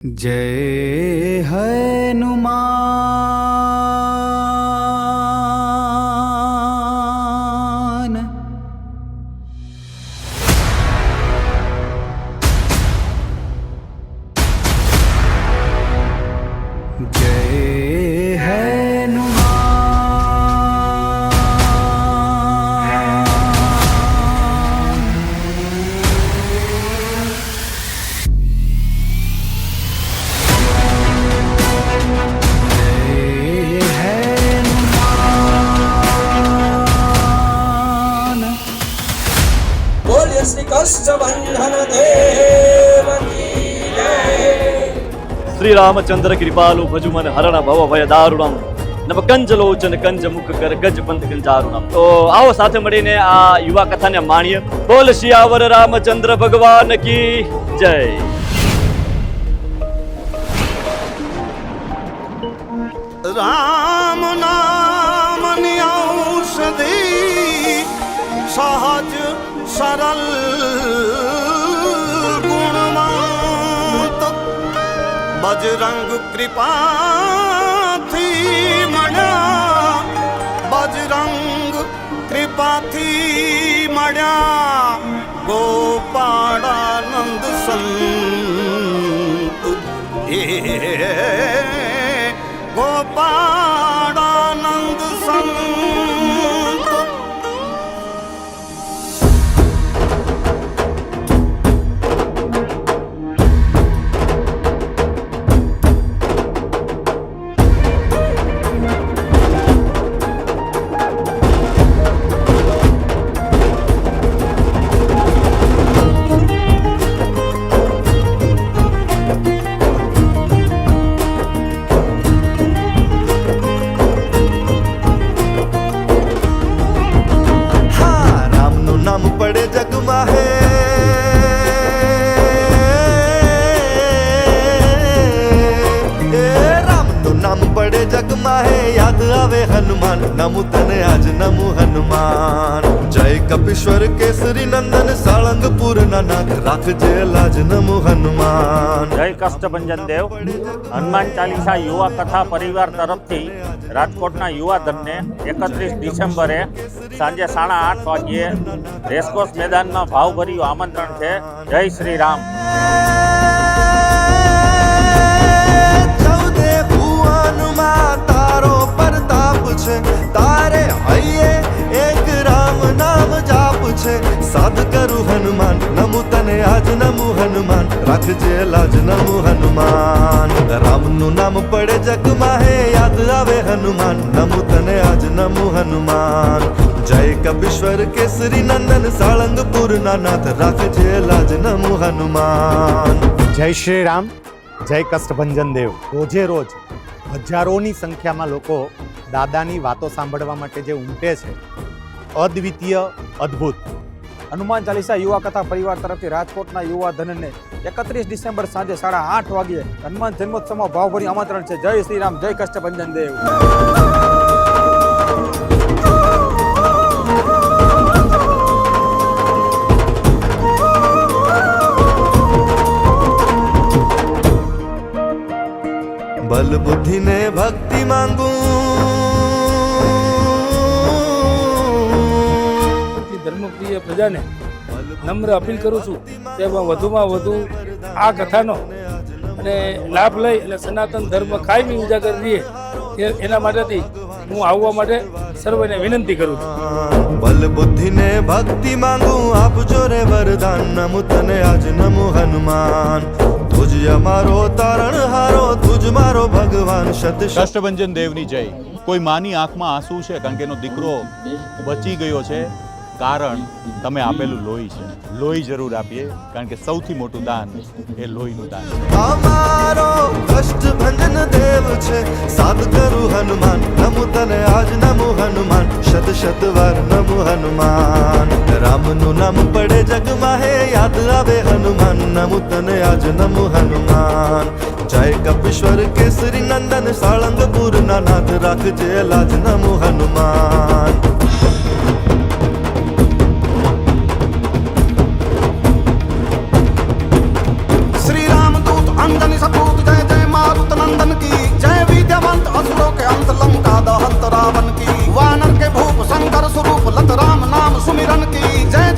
जय हनुमान। जय हनुमान। बोलिए श्री कष्टभंजन देव की जय। श्री रामचंद्र कृपालु भजुमन हरण भव भय दारुणम नव कंज लोचन कंज मुख कर गज पंथ कंजारुणम। तो आओ साथे મળીને આ યુવા કથાને માણીએ। બોલ સિયાવર રામચંદ્ર ભગવાન की जय। राम नाम औषधि सहज सरल गुणवंत बजरंग कृपा थी मण्या बजरंग कृपा थी मण्या गोपाळानंद संत गोपाळानंद संत। याद आवे हनुमान नमु तने आज नमु हनुमान। जय कपीश्वर केसरी नंदन साळंगपुर नाथ राखजे लाज नमु हनुमान। जय कष्टभंजन देव। हनुमान चालीसा युवा कथा परिवार तरफथी राजकोटना युवाधनने 31 डिसेम्बरे सांजे 8:30 वाग्ये रेसकोर्स मैदाનમાં ભાવભર્યું આમંત્રણ છે। જય શ્રી રામ। तारे हइये एक राम नाम जाप छे साध करु हनुमान नमु तने आज नमु हनुमान राखजे लाज नमु हनुमान। राम नु नाम पड़े जग माहे याद आवे हनुमान नमु तने आज नमु हनुमान। जय कपीश्वर केसरी नंदन साळंगपुर नाथ राखजे लाज नमु हनुमान। जय श्री राम। जय कष्टभंजन देव। रोजे रोज હજારોની સંખ્યામાં લોકો દાદાની વાતો સાંભળવા માટે જે ઉમટે છે, અદ્વિતીય, અદ્ભુત। હનુમાન ચાલીસા યુવા કથા પરિવાર તરફથી રાજકોટના યુવા ધનને 31 ડિસેમ્બર સાંજે 8:30 વાગ્યે હનુમાન જન્મોત્સવમાં ભાવભર્યું આમંત્રણ છે। જય શ્રી રામ। જય કષ્ટભંજન દેવ। बल बुद्धि ने भक्ति मांगू धर्मप्रिय प्रजाने नम्र अपील करूँ छूँ कि વધુમાં વધુ આ કથાનો અને લાભ લઈ અને સનાતન ધર્મ કાયમી ઉજાગર રહે એના માટેથી હું આવવા માટે સર્વને વિનંતી કરું છું। बल बुद्धि ने भक्ति मांगू आप जोरे वरदान नमु तने आज नमु हनुमान। तुझ અમારો તારણ હારો તુજ મારો ભગવાન સત કષ્ટભંજન દેવની જય। કોઈ માની આંખમાં આંસુ છે કારણ કે એનો દીકરો બચી ગયો છે, કારણ તમે આપેલું લોહી છે। લોહી જરૂર આપીએ કારણ કે સૌથી મોટું દાન એ લોહીનું દાન છે। અમારો કષ્ટભંજન દેવ છે સાધ કરું હનુમાન નમુ તને આજ નમુ હનુમાન શત શત વાર નમુ હનુમાન। રામનું નામ પડે જગમાં હે યાદ આવે હનુમાન નમુ તને આજ નમુ હનુમાન। जय कपीश्वर केसरी नंदन साळंगपुर नाथ राखजे लाज नमु हनुमान। श्री राम दूत अंजनी सपूत हनुमान की जय